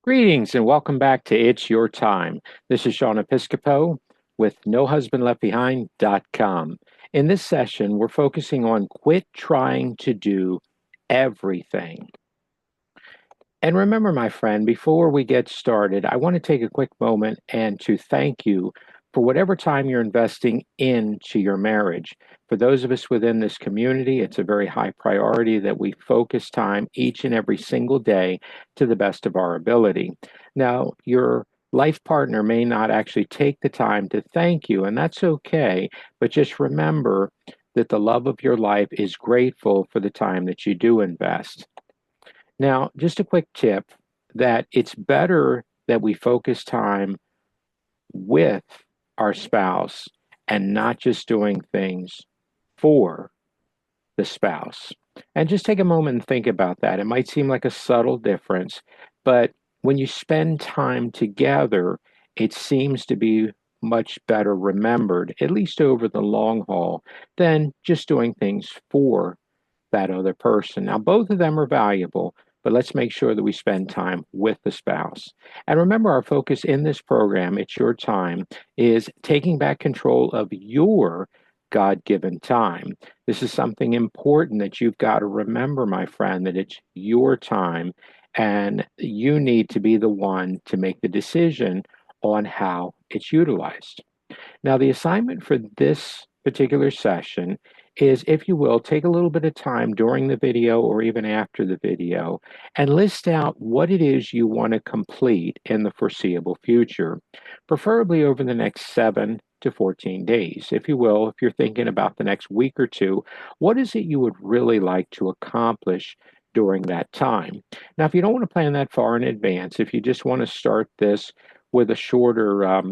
Greetings and welcome back to It's Your Time. This is Sean Episcopo with NoHusbandLeftBehind.com. In this session, we're focusing on quit trying to do everything. And remember, my friend, before we get started, I want to take a quick moment and to thank you for whatever time you're investing into your marriage. For those of us within this community, it's a very high priority that we focus time each and every single day to the best of our ability. Now, your life partner may not actually take the time to thank you, and that's okay, but just remember that the love of your life is grateful for the time that you do invest. Now, just a quick tip that it's better that we focus time with our spouse and not just doing things for the spouse. And just take a moment and think about that. It might seem like a subtle difference, but when you spend time together, it seems to be much better remembered, at least over the long haul, than just doing things for that other person. Now, both of them are valuable, but let's make sure that we spend time with the spouse. And remember, our focus in this program, It's Your Time, is taking back control of your God given time. This is something important that you've got to remember, my friend, that it's your time and you need to be the one to make the decision on how it's utilized. Now, the assignment for this particular session is, if you will, take a little bit of time during the video or even after the video and list out what it is you want to complete in the foreseeable future, preferably over the next 7 to 14 days. If you will, if you're thinking about the next week or two, what is it you would really like to accomplish during that time? Now, if you don't want to plan that far in advance, if you just want to start this with a shorter a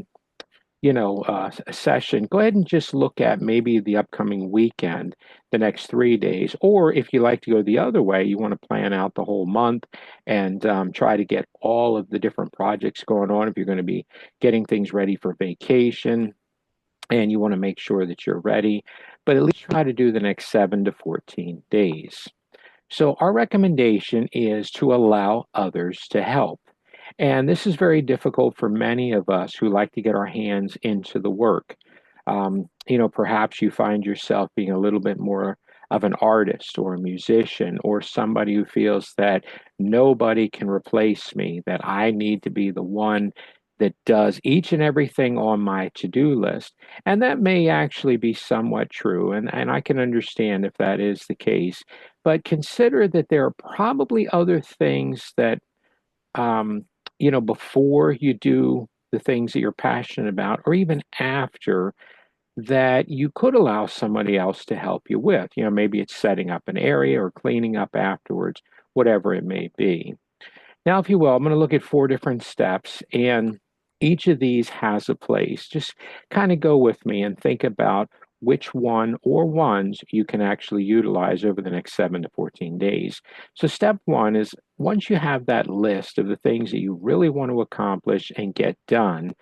session, go ahead and just look at maybe the upcoming weekend, the next 3 days. Or if you like to go the other way, you want to plan out the whole month and try to get all of the different projects going on. If you're going to be getting things ready for vacation and you want to make sure that you're ready, but at least try to do the next 7 to 14 days. So, our recommendation is to allow others to help. And this is very difficult for many of us who like to get our hands into the work. Perhaps you find yourself being a little bit more of an artist or a musician or somebody who feels that nobody can replace me, that I need to be the one that does each and everything on my to do list. And that may actually be somewhat true. And I can understand if that is the case. But consider that there are probably other things that before you do the things that you're passionate about, or even after, that you could allow somebody else to help you with. Maybe it's setting up an area or cleaning up afterwards, whatever it may be. Now, if you will, I'm going to look at 4 different steps, and each of these has a place. Just kind of go with me and think about which one or ones you can actually utilize over the next 7 to 14 days. So, step one is, once you have that list of the things that you really want to accomplish and get done,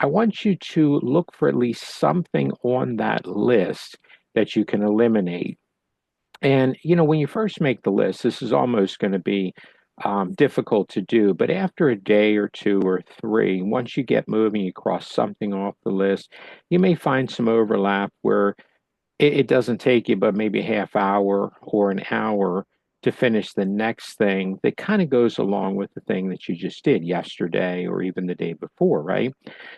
I want you to look for at least something on that list that you can eliminate. And, when you first make the list, this is almost going to be difficult to do. But after a day or two or three, once you get moving, you cross something off the list, you may find some overlap where it doesn't take you but maybe a half hour or an hour to finish the next thing that kind of goes along with the thing that you just did yesterday or even the day before, right?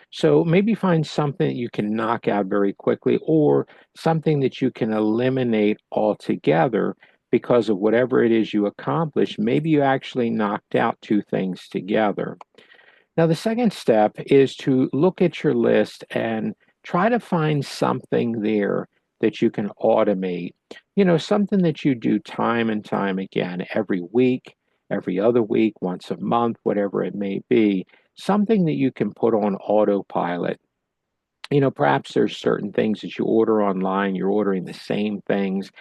So maybe find something that you can knock out very quickly, or something that you can eliminate altogether because of whatever it is you accomplish. Maybe you actually knocked out 2 things together. Now, the second step is to look at your list and try to find something there that you can automate. Something that you do time and time again, every week, every other week, once a month, whatever it may be, something that you can put on autopilot. Perhaps there's certain things that you order online, you're ordering the same things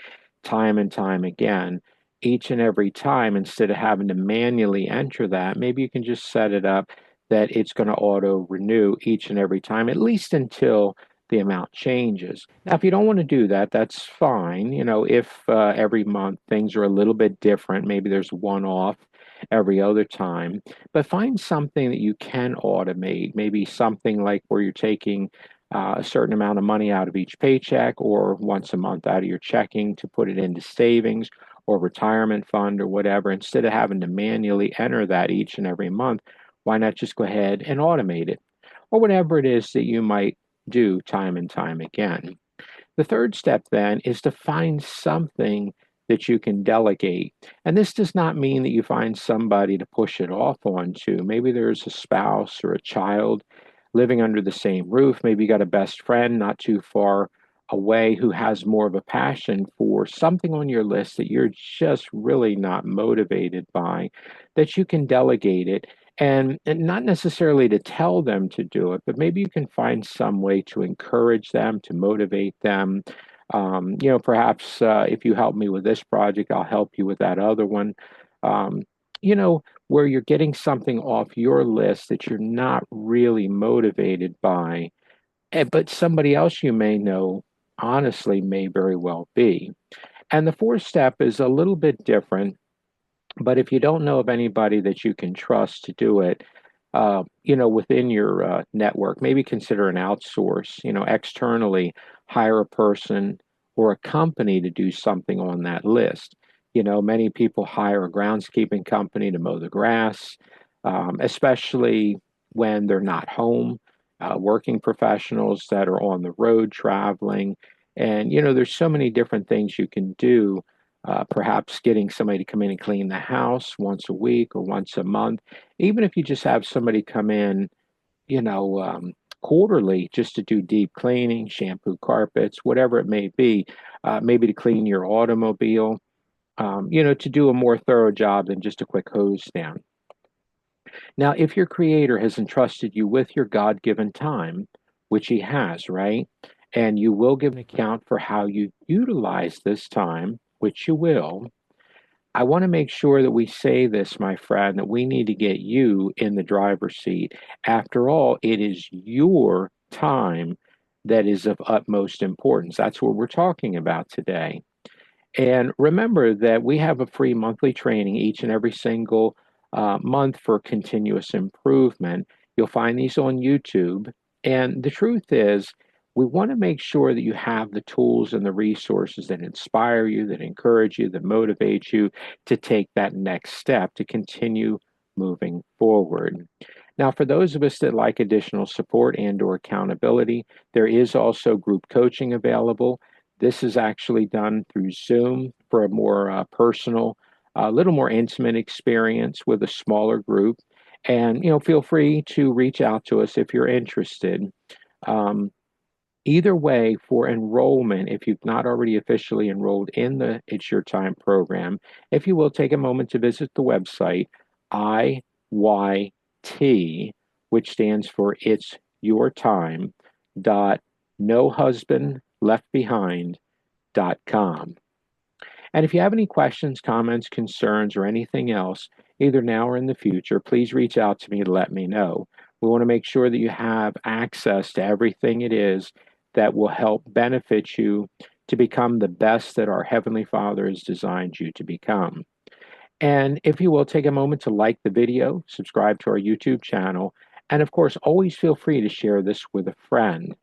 time and time again. Each and every time, instead of having to manually enter that, maybe you can just set it up that it's going to auto renew each and every time, at least until the amount changes. Now, if you don't want to do that, that's fine. If every month things are a little bit different, maybe there's one off, every other time. But find something that you can automate, maybe something like where you're taking a certain amount of money out of each paycheck or once a month out of your checking to put it into savings or retirement fund or whatever. Instead of having to manually enter that each and every month, why not just go ahead and automate it or whatever it is that you might do time and time again. The third step then is to find something that you can delegate. And this does not mean that you find somebody to push it off onto. Maybe there's a spouse or a child living under the same roof. Maybe you got a best friend not too far away who has more of a passion for something on your list that you're just really not motivated by, that you can delegate it and not necessarily to tell them to do it, but maybe you can find some way to encourage them, to motivate them. Perhaps if you help me with this project, I'll help you with that other one. Um, where you're getting something off your list that you're not really motivated by, but somebody else you may know honestly may very well be. And the fourth step is a little bit different, but if you don't know of anybody that you can trust to do it, within your network, maybe consider an outsource, externally hire a person or a company to do something on that list. Many people hire a groundskeeping company to mow the grass, especially when they're not home, working professionals that are on the road traveling. And, there's so many different things you can do. Perhaps getting somebody to come in and clean the house once a week or once a month, even if you just have somebody come in, you know, um, quarterly just to do deep cleaning, shampoo carpets, whatever it may be, maybe to clean your automobile, to do a more thorough job than just a quick hose down. Now, if your creator has entrusted you with your God given time, which he has, right? And you will give an account for how you utilize this time, which you will. I want to make sure that we say this, my friend, that we need to get you in the driver's seat. After all, it is your time that is of utmost importance. That's what we're talking about today. And remember that we have a free monthly training each and every single month for continuous improvement. You'll find these on YouTube. And the truth is, we want to make sure that you have the tools and the resources that inspire you, that encourage you, that motivate you to take that next step to continue moving forward. Now, for those of us that like additional support and or accountability, there is also group coaching available. This is actually done through Zoom for a more personal, a little more intimate experience with a smaller group. And, feel free to reach out to us if you're interested. Um, Either way, for enrollment, if you've not already officially enrolled in the It's Your Time program, if you will take a moment to visit the website, IYT, which stands for It's Your Time, dot nohusbandleftbehind.com. And if you have any questions, comments, concerns, or anything else, either now or in the future, please reach out to me to let me know. We want to make sure that you have access to everything it is that will help benefit you to become the best that our Heavenly Father has designed you to become. And if you will, take a moment to like the video, subscribe to our YouTube channel, and of course, always feel free to share this with a friend.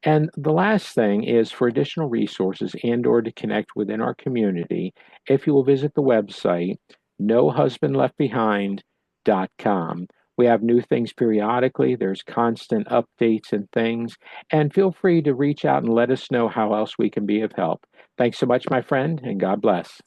And the last thing is for additional resources and or to connect within our community, if you will visit the website, nohusbandleftbehind.com. We have new things periodically. There's constant updates and things. And feel free to reach out and let us know how else we can be of help. Thanks so much, my friend, and God bless.